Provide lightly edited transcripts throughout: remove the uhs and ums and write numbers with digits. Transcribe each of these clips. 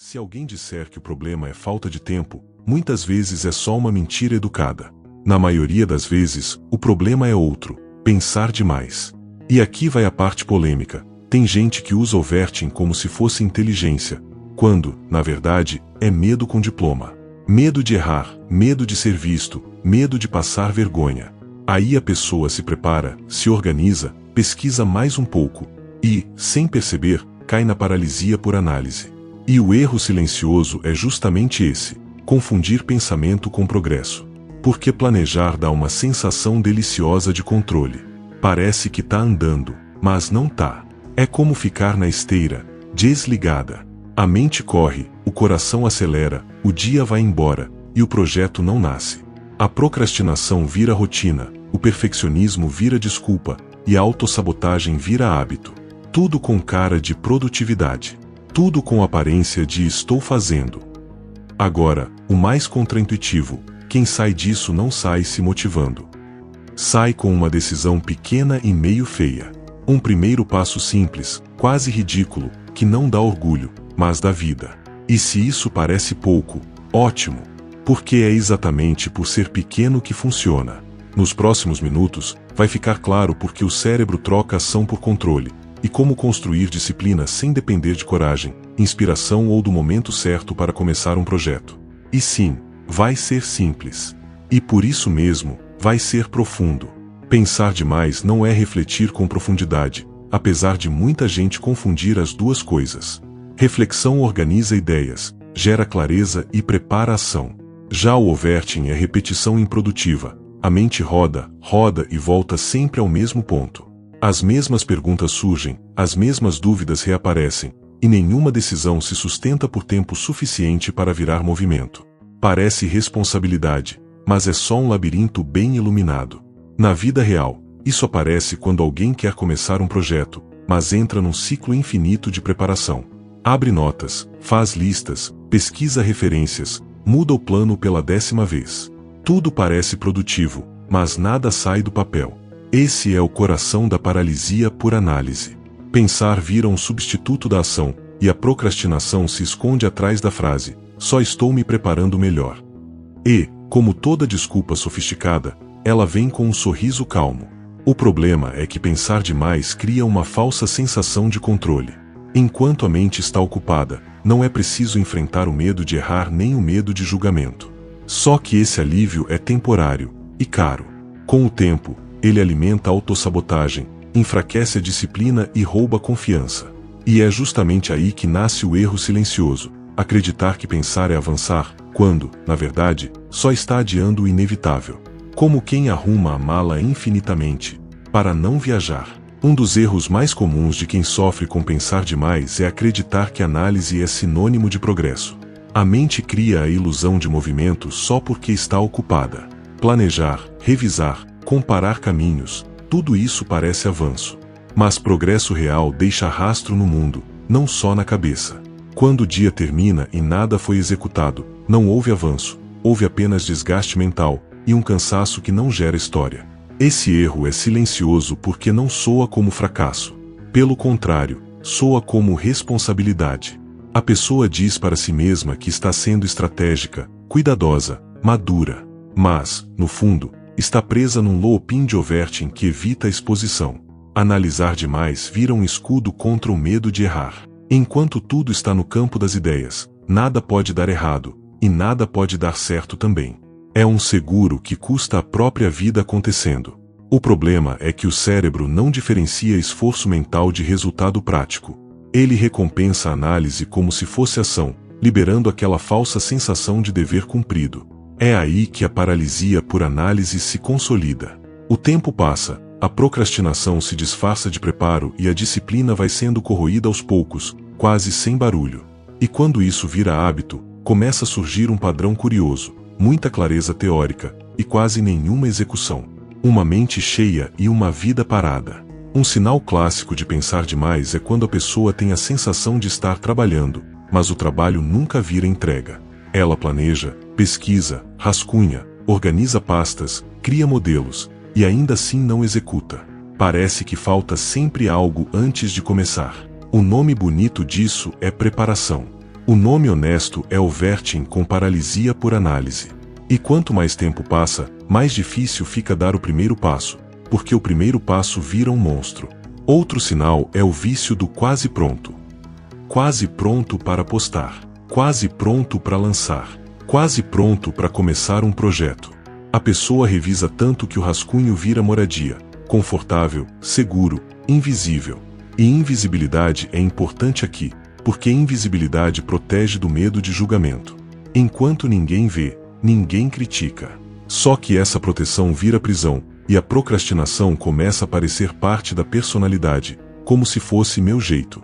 Se alguém disser que o problema é falta de tempo, muitas vezes é só uma mentira educada. Na maioria das vezes, o problema é outro: pensar demais. E aqui vai a parte polêmica. Tem gente que usa overthinking como se fosse inteligência, quando, na verdade, é medo com diploma. Medo de errar, medo de ser visto, medo de passar vergonha. Aí a pessoa se prepara, se organiza, pesquisa mais um pouco e, sem perceber, cai na paralisia por análise. E o erro silencioso é justamente esse: confundir pensamento com progresso. Porque planejar dá uma sensação deliciosa de controle. Parece que tá andando, mas não tá. É como ficar na esteira, desligada. A mente corre, o coração acelera, o dia vai embora, e o projeto não nasce. A procrastinação vira rotina, o perfeccionismo vira desculpa, e a autossabotagem vira hábito. Tudo com cara de produtividade. Tudo com aparência de estou fazendo. Agora, o mais contraintuitivo: quem sai disso não sai se motivando. Sai com uma decisão pequena e meio feia. Um primeiro passo simples, quase ridículo, que não dá orgulho, mas dá vida. E se isso parece pouco, ótimo, porque é exatamente por ser pequeno que funciona. Nos próximos minutos, vai ficar claro porque o cérebro troca ação por controle, e como construir disciplina sem depender de coragem, inspiração ou do momento certo para começar um projeto. E sim, vai ser simples. E por isso mesmo, vai ser profundo. Pensar demais não é refletir com profundidade, apesar de muita gente confundir as duas coisas. Reflexão organiza ideias, gera clareza e prepara a ação. Já o overthinking é repetição improdutiva. A mente roda, roda e volta sempre ao mesmo ponto. As mesmas perguntas surgem, as mesmas dúvidas reaparecem, e nenhuma decisão se sustenta por tempo suficiente para virar movimento. Parece responsabilidade, mas é só um labirinto bem iluminado. Na vida real, isso aparece quando alguém quer começar um projeto, mas entra num ciclo infinito de preparação. Abre notas, faz listas, pesquisa referências, muda o plano pela 10ª vez. Tudo parece produtivo, mas nada sai do papel. Esse é o coração da paralisia por análise. Pensar vira um substituto da ação, e a procrastinação se esconde atrás da frase: só estou me preparando melhor. E, como toda desculpa sofisticada, ela vem com um sorriso calmo. O problema é que pensar demais cria uma falsa sensação de controle. Enquanto a mente está ocupada, não é preciso enfrentar o medo de errar nem o medo de julgamento. Só que esse alívio é temporário e caro. Com o tempo, ele alimenta a autossabotagem, enfraquece a disciplina e rouba a confiança. E é justamente aí que nasce o erro silencioso: acreditar que pensar é avançar, quando, na verdade, só está adiando o inevitável. Como quem arruma a mala infinitamente para não viajar. Um dos erros mais comuns de quem sofre com pensar demais é acreditar que análise é sinônimo de progresso. A mente cria a ilusão de movimento só porque está ocupada. Planejar, revisar, comparar caminhos, tudo isso parece avanço. Mas progresso real deixa rastro no mundo, não só na cabeça. Quando o dia termina e nada foi executado, não houve avanço, houve apenas desgaste mental e um cansaço que não gera história. Esse erro é silencioso porque não soa como fracasso. Pelo contrário, soa como responsabilidade. A pessoa diz para si mesma que está sendo estratégica, cuidadosa, madura. Mas, no fundo, está presa num looping de overthinking que evita a exposição. Analisar demais vira um escudo contra o medo de errar. Enquanto tudo está no campo das ideias, nada pode dar errado, e nada pode dar certo também. É um seguro que custa a própria vida acontecendo. O problema é que o cérebro não diferencia esforço mental de resultado prático. Ele recompensa a análise como se fosse ação, liberando aquela falsa sensação de dever cumprido. É aí que a paralisia por análise se consolida. O tempo passa, a procrastinação se disfarça de preparo e a disciplina vai sendo corroída aos poucos, quase sem barulho. E quando isso vira hábito, começa a surgir um padrão curioso: muita clareza teórica e quase nenhuma execução. Uma mente cheia e uma vida parada. Um sinal clássico de pensar demais é quando a pessoa tem a sensação de estar trabalhando, mas o trabalho nunca vira entrega. Ela planeja, pesquisa, rascunha, organiza pastas, cria modelos, e ainda assim não executa. Parece que falta sempre algo antes de começar. O nome bonito disso é preparação. O nome honesto é overthinking com paralisia por análise. E quanto mais tempo passa, mais difícil fica dar o primeiro passo, porque o primeiro passo vira um monstro. Outro sinal é o vício do quase pronto. Quase pronto para postar. Quase pronto para lançar. Quase pronto para começar um projeto. A pessoa revisa tanto que o rascunho vira moradia, confortável, seguro, invisível. E invisibilidade é importante aqui, porque invisibilidade protege do medo de julgamento. Enquanto ninguém vê, ninguém critica. Só que essa proteção vira prisão, e a procrastinação começa a parecer parte da personalidade, como se fosse meu jeito.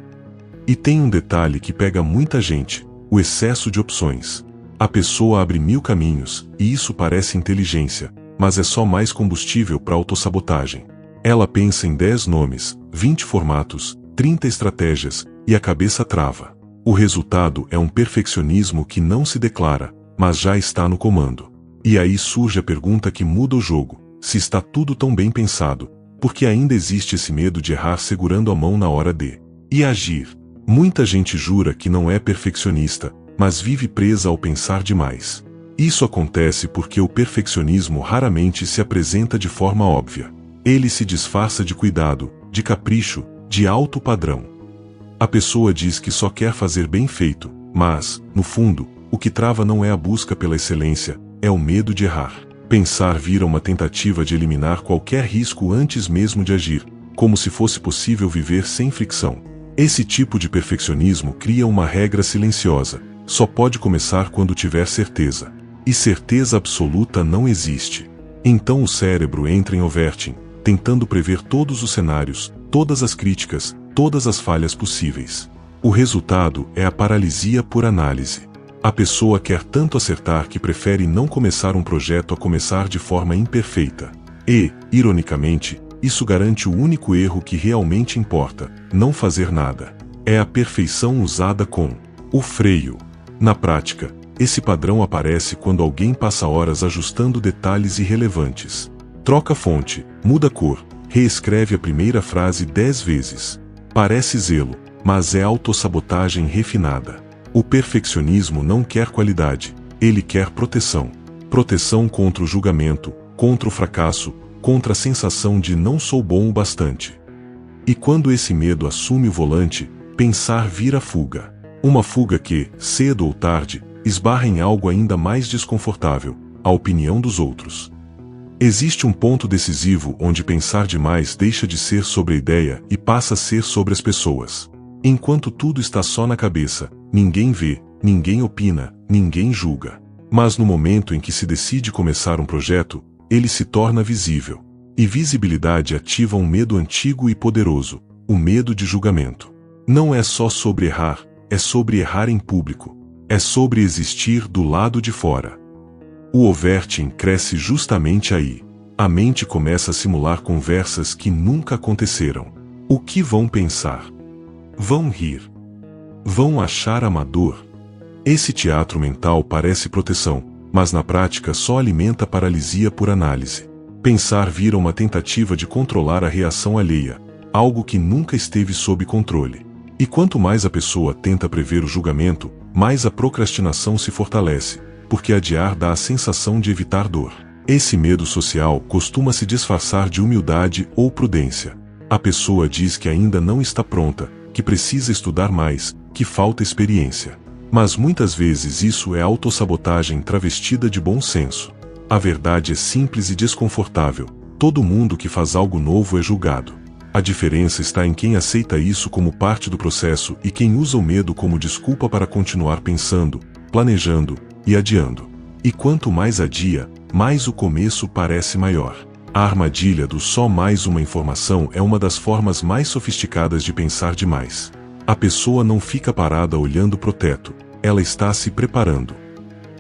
E tem um detalhe que pega muita gente: o excesso de opções. A pessoa abre 1000 caminhos, e isso parece inteligência, mas é só mais combustível para autossabotagem. Ela pensa em 10 nomes, 20 formatos, 30 estratégias, e a cabeça trava. O resultado é um perfeccionismo que não se declara, mas já está no comando. E aí surge a pergunta que muda o jogo: se está tudo tão bem pensado, porque ainda existe esse medo de errar segurando a mão na hora de agir. Muita gente jura que não é perfeccionista, mas vive presa ao pensar demais. Isso acontece porque o perfeccionismo raramente se apresenta de forma óbvia. Ele se disfarça de cuidado, de capricho, de alto padrão. A pessoa diz que só quer fazer bem feito, mas, no fundo, o que trava não é a busca pela excelência, é o medo de errar. Pensar vira uma tentativa de eliminar qualquer risco antes mesmo de agir, como se fosse possível viver sem fricção. Esse tipo de perfeccionismo cria uma regra silenciosa: só pode começar quando tiver certeza. E certeza absoluta não existe. Então o cérebro entra em overthinking, tentando prever todos os cenários, todas as críticas, todas as falhas possíveis. O resultado é a paralisia por análise. A pessoa quer tanto acertar que prefere não começar um projeto a começar de forma imperfeita. E, ironicamente, isso garante o único erro que realmente importa: não fazer nada. É a perfeição usada com o freio. Na prática, esse padrão aparece quando alguém passa horas ajustando detalhes irrelevantes. Troca fonte, muda cor, reescreve a primeira frase 10 vezes. Parece zelo, mas é autossabotagem refinada. O perfeccionismo não quer qualidade, ele quer proteção. Proteção contra o julgamento, contra o fracasso, contra a sensação de não sou bom o bastante. E quando esse medo assume o volante, pensar vira fuga. Uma fuga que, cedo ou tarde, esbarra em algo ainda mais desconfortável: a opinião dos outros. Existe um ponto decisivo onde pensar demais deixa de ser sobre a ideia e passa a ser sobre as pessoas. Enquanto tudo está só na cabeça, ninguém vê, ninguém opina, ninguém julga. Mas no momento em que se decide começar um projeto, ele se torna visível. E visibilidade ativa um medo antigo e poderoso: o medo de julgamento. Não é só sobre errar, é sobre errar em público. É sobre existir do lado de fora. O overthinking cresce justamente aí. A mente começa a simular conversas que nunca aconteceram. O que vão pensar? Vão rir? Vão achar amador? Esse teatro mental parece proteção, mas na prática só alimenta paralisia por análise. Pensar vira uma tentativa de controlar a reação alheia, algo que nunca esteve sob controle. E quanto mais a pessoa tenta prever o julgamento, mais a procrastinação se fortalece, porque adiar dá a sensação de evitar dor. Esse medo social costuma se disfarçar de humildade ou prudência. A pessoa diz que ainda não está pronta, que precisa estudar mais, que falta experiência. Mas muitas vezes isso é autossabotagem travestida de bom senso. A verdade é simples e desconfortável: todo mundo que faz algo novo é julgado. A diferença está em quem aceita isso como parte do processo e quem usa o medo como desculpa para continuar pensando, planejando e adiando. E quanto mais adia, mais o começo parece maior. A armadilha do só mais uma informação é uma das formas mais sofisticadas de pensar demais. A pessoa não fica parada olhando pro teto, ela está se preparando.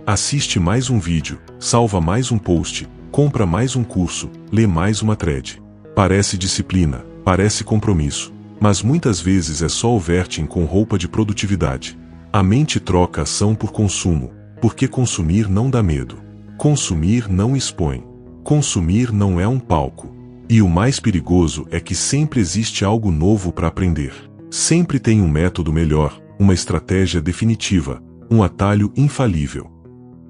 Assiste mais um vídeo, salva mais um post, compra mais um curso, lê mais uma thread. Parece disciplina, parece compromisso, mas muitas vezes é só overthinking com roupa de produtividade. A mente troca ação por consumo, porque consumir não dá medo. Consumir não expõe. Consumir não é um palco. E o mais perigoso é que sempre existe algo novo para aprender. Sempre tem um método melhor, uma estratégia definitiva, um atalho infalível.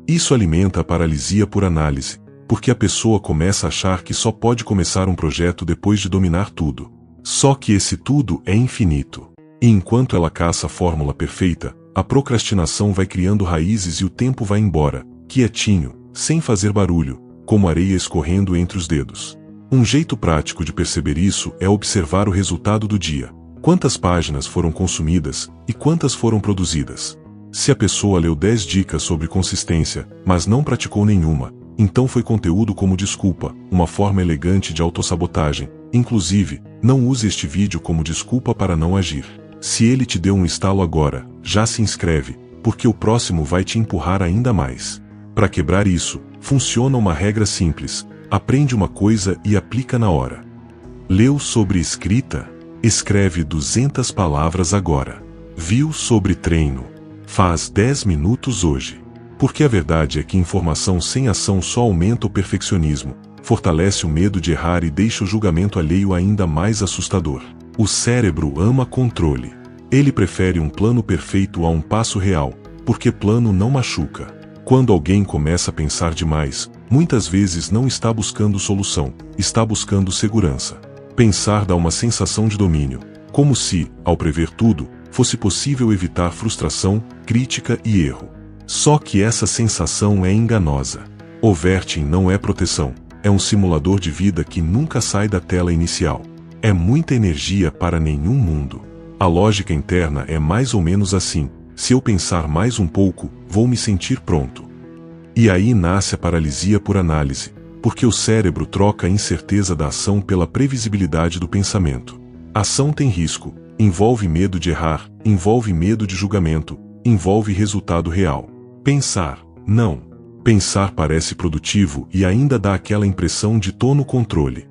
Isso alimenta a paralisia por análise, porque a pessoa começa a achar que só pode começar um projeto depois de dominar tudo. Só que esse tudo é infinito. E enquanto ela caça a fórmula perfeita, a procrastinação vai criando raízes e o tempo vai embora, quietinho, sem fazer barulho, como areia escorrendo entre os dedos. Um jeito prático de perceber isso é observar o resultado do dia. Quantas páginas foram consumidas e quantas foram produzidas? Se a pessoa leu 10 dicas sobre consistência, mas não praticou nenhuma, então foi conteúdo como desculpa, uma forma elegante de autossabotagem. Inclusive, não use este vídeo como desculpa para não agir. Se ele te deu um estalo agora, já se inscreve, porque o próximo vai te empurrar ainda mais. Para quebrar isso, funciona uma regra simples: aprende uma coisa e aplica na hora. Leu sobre escrita? Escreve 200 palavras agora. Viu sobre treino? Faz 10 minutos hoje. Porque a verdade é que informação sem ação só aumenta o perfeccionismo, fortalece o medo de errar e deixa o julgamento alheio ainda mais assustador. O cérebro ama controle. Ele prefere um plano perfeito a um passo real, porque plano não machuca. Quando alguém começa a pensar demais, muitas vezes não está buscando solução, está buscando segurança. Pensar dá uma sensação de domínio, como se, ao prever tudo, fosse possível evitar frustração, crítica e erro. Só que essa sensação é enganosa. Overthink não é proteção, é um simulador de vida que nunca sai da tela inicial. É muita energia para nenhum mundo. A lógica interna é mais ou menos assim: se eu pensar mais um pouco, vou me sentir pronto. E aí nasce a paralisia por análise, porque o cérebro troca a incerteza da ação pela previsibilidade do pensamento. A ação tem risco, envolve medo de errar, envolve medo de julgamento, envolve resultado real. Pensar, não. Pensar parece produtivo e ainda dá aquela impressão de tô no controle.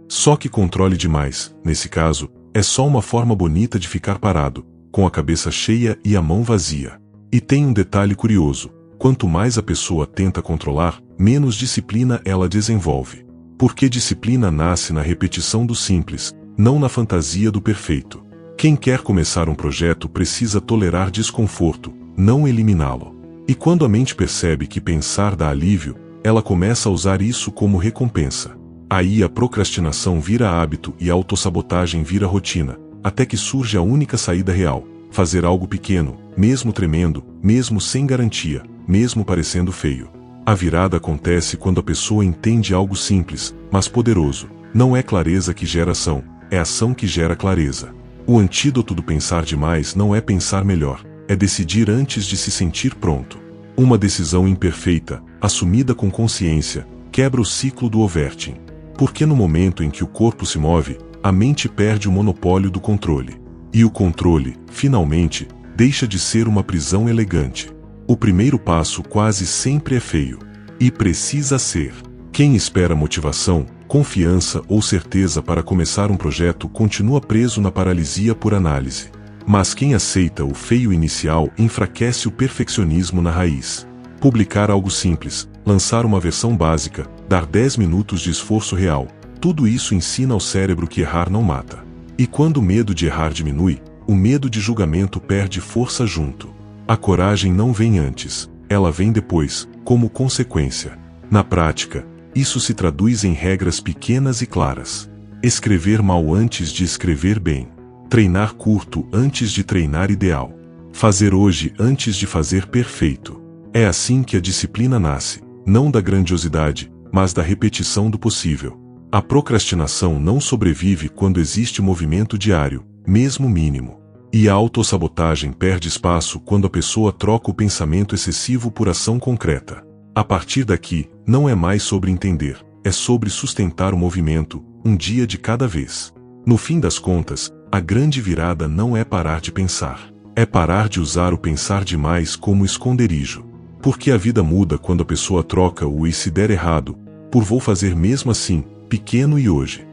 Só que controle demais, nesse caso, é só uma forma bonita de ficar parado, com a cabeça cheia e a mão vazia. E tem um detalhe curioso: quanto mais a pessoa tenta controlar, menos disciplina ela desenvolve. Porque disciplina nasce na repetição do simples, não na fantasia do perfeito. Quem quer começar um projeto precisa tolerar desconforto, não eliminá-lo. E quando a mente percebe que pensar dá alívio, ela começa a usar isso como recompensa. Aí a procrastinação vira hábito e a autossabotagem vira rotina, até que surge a única saída real: fazer algo pequeno, mesmo tremendo, mesmo sem garantia, mesmo parecendo feio. A virada acontece quando a pessoa entende algo simples, mas poderoso. Não é clareza que gera ação, é ação que gera clareza. O antídoto do pensar demais não é pensar melhor, é decidir antes de se sentir pronto. Uma decisão imperfeita, assumida com consciência, quebra o ciclo do overthink. Porque no momento em que o corpo se move, a mente perde o monopólio do controle. E o controle, finalmente, deixa de ser uma prisão elegante. O primeiro passo quase sempre é feio. E precisa ser. Quem espera motivação, confiança ou certeza para começar um projeto continua preso na paralisia por análise. Mas quem aceita o feio inicial enfraquece o perfeccionismo na raiz. Publicar algo simples, lançar uma versão básica, dar 10 minutos de esforço real, tudo isso ensina ao cérebro que errar não mata. E quando o medo de errar diminui, o medo de julgamento perde força junto. A coragem não vem antes, ela vem depois, como consequência. Na prática, isso se traduz em regras pequenas e claras. Escrever mal antes de escrever bem. Treinar curto antes de treinar ideal. Fazer hoje antes de fazer perfeito. É assim que a disciplina nasce, não da grandiosidade, mas da repetição do possível. A procrastinação não sobrevive quando existe movimento diário, mesmo mínimo. E a autossabotagem perde espaço quando a pessoa troca o pensamento excessivo por ação concreta. A partir daqui, não é mais sobre entender, é sobre sustentar o movimento, um dia de cada vez. No fim das contas, a grande virada não é parar de pensar. É parar de usar o pensar demais como esconderijo. Porque a vida muda quando a pessoa troca o "e se der errado" por "vou fazer mesmo assim", pequeno e hoje.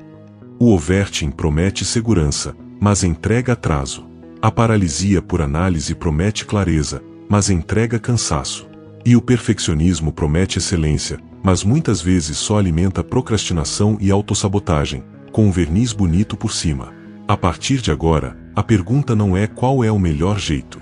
O overthink promete segurança, mas entrega atraso. A paralisia por análise promete clareza, mas entrega cansaço. E o perfeccionismo promete excelência, mas muitas vezes só alimenta procrastinação e autossabotagem, com um verniz bonito por cima. A partir de agora, A pergunta não é qual é o melhor jeito.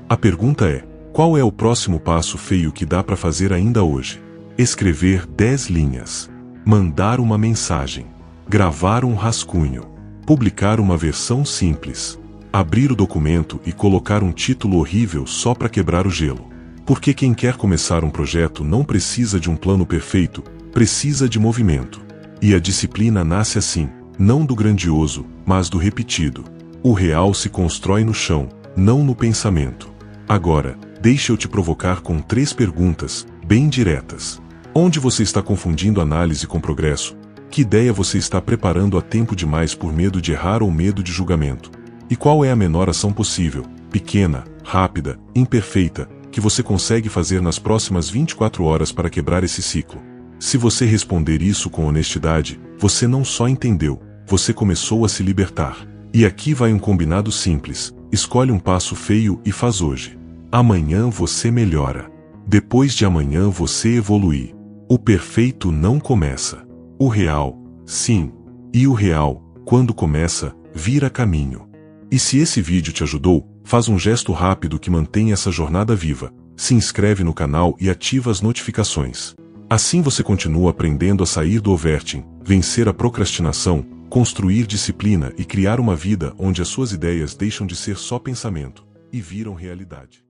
A pergunta é, qual é o próximo passo feio que dá para fazer ainda hoje? Escrever 10 linhas. Mandar uma mensagem. Gravar um rascunho. Publicar uma versão simples. Abrir o documento e colocar um título horrível só para quebrar o gelo. Porque quem quer começar um projeto não precisa de um plano perfeito, precisa de movimento. E a disciplina nasce assim, não do grandioso, mas do repetido. O real se constrói no chão, não no pensamento. Agora, deixa eu te provocar com 3 perguntas, bem diretas. Onde você está confundindo análise com progresso? Que ideia você está preparando há tempo demais por medo de errar ou medo de julgamento? E qual é a menor ação possível, pequena, rápida, imperfeita, que você consegue fazer nas próximas 24 horas para quebrar esse ciclo? Se você responder isso com honestidade, você não só entendeu, você começou a se libertar. E aqui vai um combinado simples: escolhe um passo feio e faz hoje. Amanhã você melhora. Depois de amanhã você evolui. O perfeito não começa. O real, sim. E o real, quando começa, vira caminho. E se esse vídeo te ajudou, faz um gesto rápido que mantém essa jornada viva. Se inscreve no canal e ativa as notificações. Assim você continua aprendendo a sair do overthinking, vencer a procrastinação, construir disciplina e criar uma vida onde as suas ideias deixam de ser só pensamento e viram realidade.